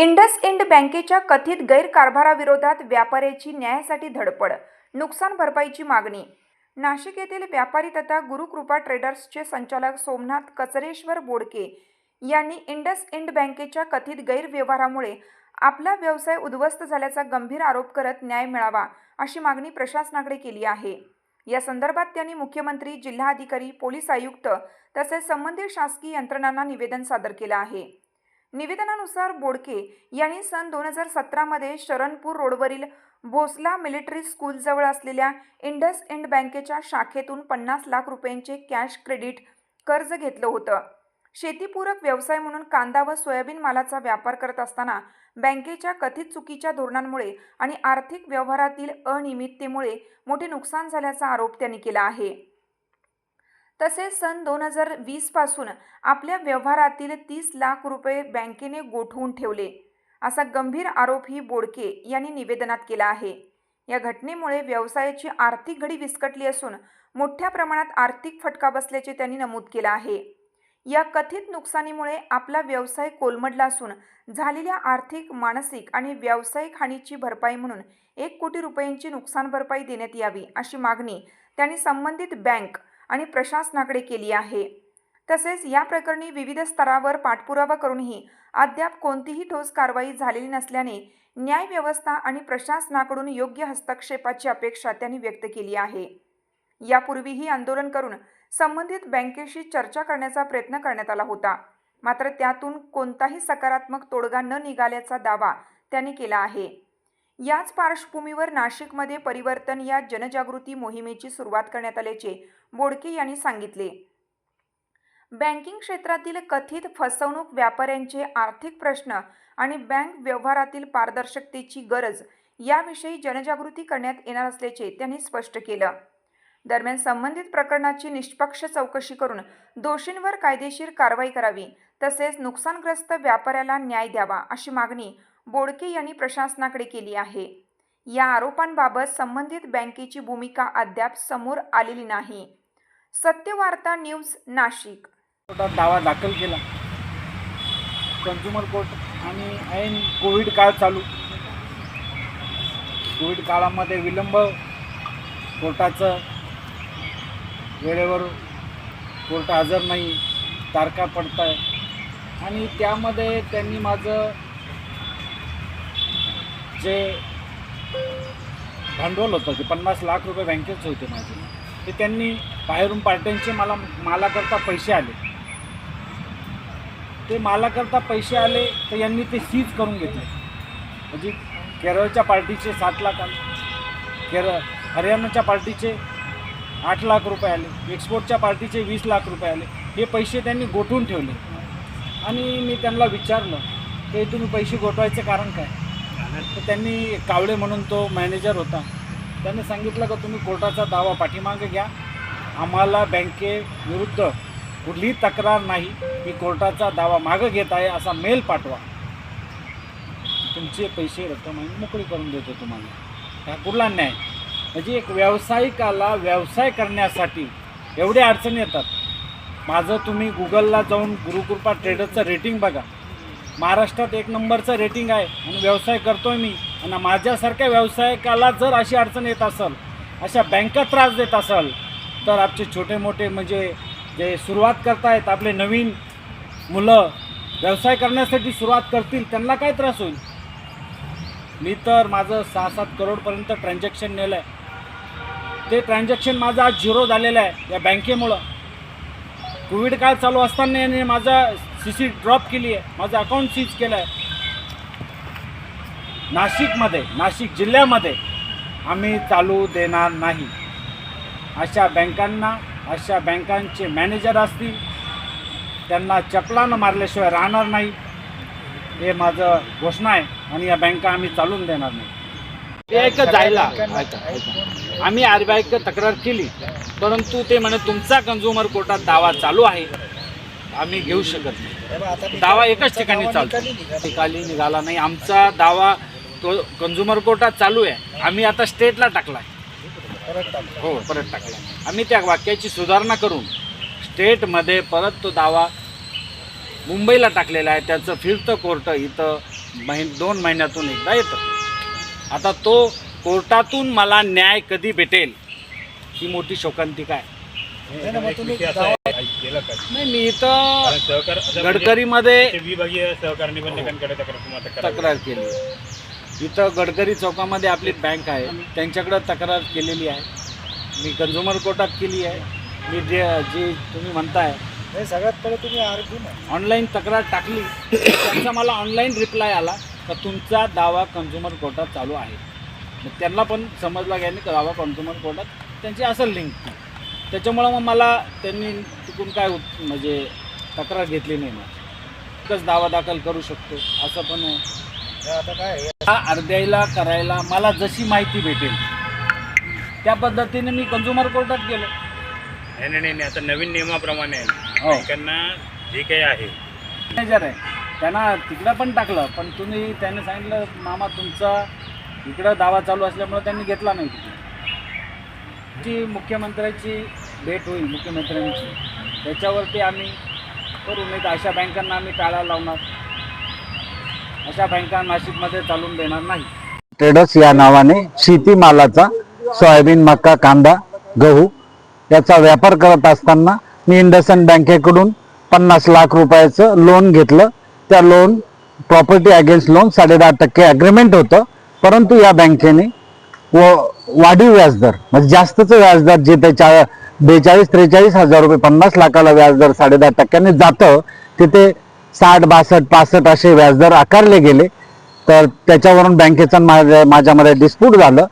इंडसइंड बँकेच्या कथित गैरकारभाराविरोधात व्यापाऱ्याची न्यायासाठी धडपड, नुकसान भरपाईची मागणी। नाशिक येथील व्यापारी तथा गुरुकृपा ट्रेडर्सचे संचालक सोमनाथ कचरेश्वर बोडके यांनी इंडसइंड बँकेच्या कथित गैरव्यवहारामुळे आपला व्यवसाय उद्ध्वस्त झाल्याचा गंभीर आरोप करत न्याय मिळावा अशी मागणी प्रशासनाकडे केली आहे। या संदर्भात त्यांनी मुख्यमंत्री, जिल्हाधिकारी, पोलीस आयुक्त तसेच संबंधित शासकीय यंत्रणांना निवेदन सादर केलं आहे। निवेदनानुसार बोडके यांनी सन 2017 मध्ये शरणपूर रोडवरील भोसला मिलिटरी स्कूलजवळ असलेल्या इंडसइंड बँकेच्या शाखेतून 50 लाख रुपयांचे कॅश क्रेडिट कर्ज घेतलं होतं। शेतीपूरक व्यवसाय म्हणून कांदा व सोयाबीन मालाचा व्यापार करत असताना बँकेच्या कथित चुकीच्या धोरणांमुळे आणि आर्थिक व्यवहारातील अनियमिततेमुळे मोठे नुकसान झाल्याचा आरोप त्यांनी केला आहे। तसेच सन 2020 पासून आपल्या व्यवहारातील 30 लाख रुपये बँकेने गोठवून ठेवले असा गंभीर आरोपही बोडके यांनी निवेदनात केला आहे। या घटनेमुळे व्यवसायाची आर्थिक घडी विस्कटली असून मोठ्या प्रमाणात आर्थिक फटका बसल्याचे त्यांनी नमूद केलं आहे। या कथित नुकसानीमुळे आपला व्यवसाय कोलमडला असून झालेल्या आर्थिक, मानसिक आणि व्यावसायिक हानीची भरपाई म्हणून 1 कोटी रुपयांची नुकसान भरपाई देण्यात यावी अशी मागणी त्यांनी संबंधित बँक आणि प्रशासनाकडे केली आहे। तसेच या प्रकरणी विविध स्तरावर पाठपुरावा करूनही अद्याप कोणतीही ठोस कारवाई झालेली नसल्याने न्याय व्यवस्था आणि प्रशासनाकडून योग्य हस्तक्षेपाची अपेक्षा त्यांनी व्यक्त केली आहे। यापूर्वीही आंदोलन करून संबंधित बँकेशी चर्चा करण्याचा प्रयत्न करण्यात आला होता, मात्र त्यातून कोणताही सकारात्मक तोडगा न निघाल्याचा दावा त्यांनी केला आहे। याच पार्श्वभूमीवर नाशिकमध्ये परिवर्तन या जनजागृती मोहिमेची सुरुवात करण्यात आल्याचे बोडके यांनी सांगितले। बँकिंग क्षेत्रातील कथित फसवणूक, व्यापाऱ्यांचे आर्थिक प्रश्न आणि बँक व्यवहारातील पारदर्शकतेची गरज याविषयी जनजागृती करण्यात येणार असल्याचे त्यांनी स्पष्ट केलं। दरम्यान संबंधित प्रकरणाची निष्पक्ष चौकशी करून दोषींवर कायदेशीर कारवाई करावी तसेच नुकसानग्रस्त व्यापाऱ्याला न्याय द्यावा अशी मागणी बोडके यांनी प्रशासनाकडे केली आहे। या आरोपांबाबत संबंधित बँकेची भूमिका अद्याप समोर आलेली नाही। सत्यवार्ता न्यूज, नाशिक। कोर्टात दावा दाखल केला कंझ्युमर कोर्ट आणि ऐन कोविड काळ चालू, कोविड काळामध्ये विलंब, कोर्टाचं वेळेवर कोर्ट हजर नाही, तारखा पडत आहे आणि त्यामध्ये त्यांनी माझं जे भांडवल होतं ते 50 लाख रुपये बँकेचे होते माझे, ते त्यांनी बाहेरून पार्ट्यांचे मालाकरता पैसे आले, ते मालाकरता पैसे आले तर यांनी ते सीज करून घेतले। म्हणजे केरळच्या पार्टीचे 7 लाख आले, हरियाणाच्या पार्टीचे 8 लाख रुपये आले, एक्सपोर्टच्या पार्टीचे 20 लाख रुपये आले। हे पैसे त्यांनी गोठवून ठेवले आणि मी त्यांना विचारलं की तुम्ही पैसे गोठवायचं कारण काय? तर त्यांनी, कावळे म्हणून तो मॅनेजर होता, त्यांनी सांगितलं की तुम्ही कोर्टाचा दावा पाठीमागे घ्या, आम्हाला बँकेविरुद्ध कुठलीही तक्रार नाही, मी कोर्टाचा दावा मागं घेत आहे असा मेल पाठवा, तुमचे पैसे रक्कम आम्ही मोकळी करून देतो तुम्हाला। हा कुठला न्याय? म्हणजे एक व्यावसायिकाला व्यवसाय करण्यासाठी एवढे अडचणी येतात। माझं तुम्ही गुगलला जाऊन गुरुकृपा ट्रेडर्सचं रेटिंग बघा, महाराष्ट्रात 1 नंबरचं रेटिंग आहे आणि व्यवसाय करतोय मी, आणि माझ्यासारख्या व्यावसायिकाला जर अशी अडचण येत असेल, अशा बँका त्रास देत असेल, तर आपले छोटे मोठे म्हणजे जे सुरुवात करतायत, आपले नवीन मुलं व्यवसाय करण्यासाठी सुरुवात करतील, त्यांना काय त्रास होईल? मी तर माझं 6-7 करोडपर्यंत ट्रान्झॅक्शन नेलं आहे, ते ट्रान्झॅक्शन माझं आज 0 झालेलं आहे या बँकेमुळं। कोविड काळ चालू असताना याने माझा CC ड्रॉप केली आहे, माझं अकाउंट सीज केलं आहे। नाशिक जिल्ह्यामध्ये आम्ही चालू देणार नाही। अशा बँकांना, अशा बँकांचे मॅनेजर असतील त्यांना चपलानं मारल्याशिवाय राहणार नाही, हे माझं घोषणा आहे आणि या बँका आम्ही चालून देणार नाही। एक जायला आम्ही RBI तक्रार केली, परंतु ते म्हणे तुमचा कंझ्युमर कोर्टात दावा चालू आहे, आम्ही घेऊ शकत नाही। दावा एकाच ठिकाणी चालतो, ठिकाणी निघाला नाही। आमचा दावा तो कंझ्युमर कोर्टात चालू आहे, आम्ही आता स्टेटला टाकला आहे, परत टाकला। आम्ही त्या वाक्याची सुधारणा करून स्टेटमध्ये परत तो दावा मुंबईला टाकलेला आहे, त्याचं फिरतं कोर्ट इथं 2 महिन्यातून एकदा येतं. आता तो कोर्टातून मला न्याय कधी भेटेल ही मोठी शोकांतिका आहे. नाही, मी इथं गडकरीमध्ये विभागीय सहकार निबंधकांकडे तक्रार केली. इथं गडकरी चौकामध्ये आपली बँक आहे, त्यांच्याकडं तक्रार केलेली आहे. मी कन्झ्युमर कोर्टात केली आहे. मी जे तुम्ही म्हणताय सगळ्यात पहिले तुम्ही ऑनलाईन तक्रार टाकली, त्यांचा मला ऑनलाईन रिप्लाय आला का तुमचा दावा कन्झ्युमर कोर्टात चालू आहे. मग त्यांना पण समजला गेला की दावा कन्झ्युमर कोर्टात त्यांची असेल लिंक. त्याच्यामुळं मग मला त्यांनी तिकडून काय म्हणजे तक्रार घेतली नाही. मग एकच दावा दाखल करू शकतो असं पण आहे. आता काय हा अर्ध्याला करायला मला जशी माहिती भेटेल त्या पद्धतीने मी कन्झ्युमर कोर्टात गेलो. नाही, आता नवीन नियमाप्रमाणे हो. बँकांना जे काही आहे मॅनेजर आहे त्यांना तिकडं पण टाकलं, पण त्याने सांगितलं मामा तुमचा इकडं दावा चालू असल्यामुळे त्यांनी घेतला नाही. जी मुख्यमंत्र्याची भेट होईल मुख्यमंत्र्यांची, त्याच्यावरती आम्ही करू. नाही तर अशा बँकांना आम्ही टाळा लावणार. अशा बँका नाशिकमध्ये चालून देणार नाही. ट्रेडर्स या नावाने शेतीमालाचा सोयाबीन, मका, कांदा, गहू याचा व्यापार करत असताना मी इंडसइंड बँकेकडून 50 लाख रुपयाचं लोन घेतलं. त्या loan property against loan 10.5% agreement होतं, परंतु या बँकेने वाढीव व्याजदर म्हणजे जास्तचं व्याजदर जे त्याच्या 42-43 हजार रुपये 50 लाखाला व्याजदर 10.5% जातं, तिथे 60, 62, 65 असे व्याजदर आकारले गेले. तर त्याच्यावरून बँकेचा माझ्यामध्ये डिस्प्यूट झालं.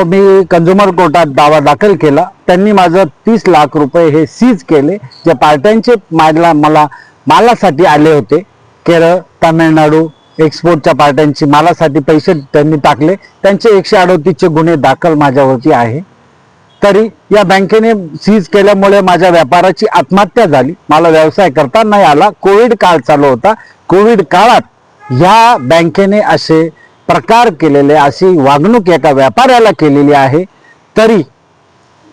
मी कन्झ्युमर कोर्टात दावा दाखल केला. त्यांनी माझं 30 लाख रुपये हे सीज केले, जे पार्ट्यांचे मला मालासाठी आले होते. केरळ, तामिळनाडू एक्सपोर्टच्या पार्ट्यांची मालासाठी पैसे त्यांनी टाकले. त्यांचे 138चे गुन्हे दाखल माझ्यावरती आहे. तरी या बँकेने सीज केल्यामुळे माझ्या व्यापाराची आत्महत्या झाली. मला व्यवसाय करता नाही आला. कोविड काळ चालू होता. कोविड काळात ह्या बँकेने असे प्रकार केलेले, अशी वागणूक एका व्यापाऱ्याला केलेली आहे. तरी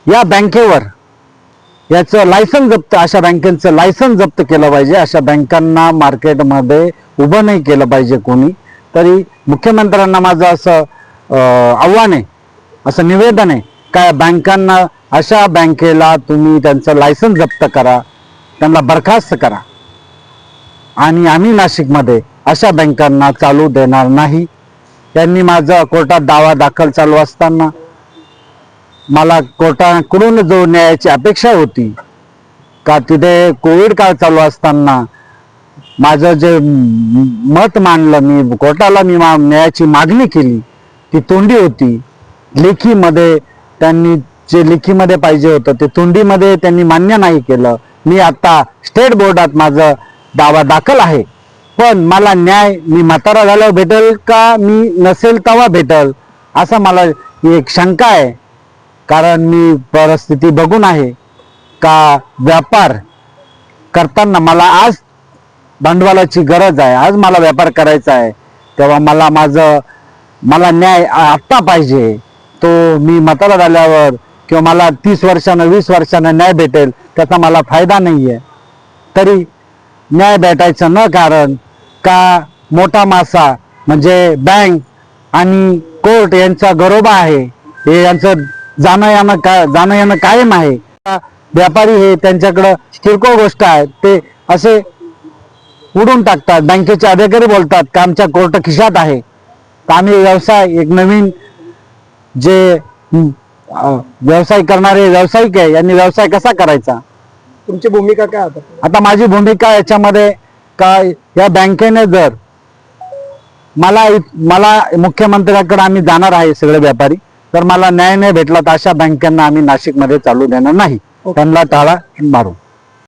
या बँकेवर याचं लायसन जप्त, अशा बँकेचं लायसन जप्त केलं पाहिजे. अशा बँकांना मार्केटमध्ये उभं नाही केलं पाहिजे कोणी. तरी मुख्यमंत्र्यांना माझं असं आव्हान आहे, असं निवेदन आहे का बँकांना, अशा बँकेला तुम्ही त्यांचं लायसन जप्त करा, त्यांना बरखास्त करा. आणि आम्ही नाशिकमध्ये अशा बँकांना चालू देणार नाही. त्यांनी माझं कोर्टात दावा दाखल चालू असताना मला कोर्टाकडून जो न्यायाची अपेक्षा होती का तिथे कोविड काळ चालू असताना माझं जे मत मांडलं, मी कोर्टाला न्यायाची मागणी केली, ती तोंडी होती. लेखीमध्ये त्यांनी जे लेखीमध्ये पाहिजे होतं ते तोंडीमध्ये त्यांनी मान्य नाही केलं. मी आता स्टेट बोर्डात माझं दावा दाखल आहे, पण मला न्याय मी म्हातारा झाल्यावर भेटेल का मी नसेल तेव्हा भेटेल असा मला एक शंका आहे. कारण मी परिस्थिती बघून आहे का व्यापार करताना मला आज भांडवलाची गरज आहे, आज मला व्यापार करायचा आहे, तेव्हा मला न्याय आत्ता पाहिजे. तो मी म्हातारा झाल्यावर किंवा मला 30 वर्षानं 20 वर्षानं न्याय भेटेल त्याचा मला फायदा नाही आहे. तरी न्याय भेटायचं न कारण का मोठा मासा म्हणजे बँक आणि कोर्ट यांचा गरोबा आहे, हे यांचं जाणं येणं कायम आहे. व्यापारी हे त्यांच्याकडं किरकोळ गोष्ट आहे, ते असे उडून टाकतात. बँकेचे अधिकारी बोलतात का आमच्या कोर्ट खिशात आहे. तर आम्ही व्यवसाय एक नवीन जे व्यवसाय करणारे व्यावसायिक आहे यांनी व्यवसाय कसा करायचा. तुमची भूमिका काय आता? आता माझी भूमिका याच्यामध्ये का या बँकेने जर मला मुख्यमंत्र्याकडे आम्ही जाणार आहे सगळे व्यापारी, तर मला न्याय नाही भेटला तर अशा बँकांना आम्ही नाशिकमध्ये चालू देणार नाही. त्यांना टाळा मारू.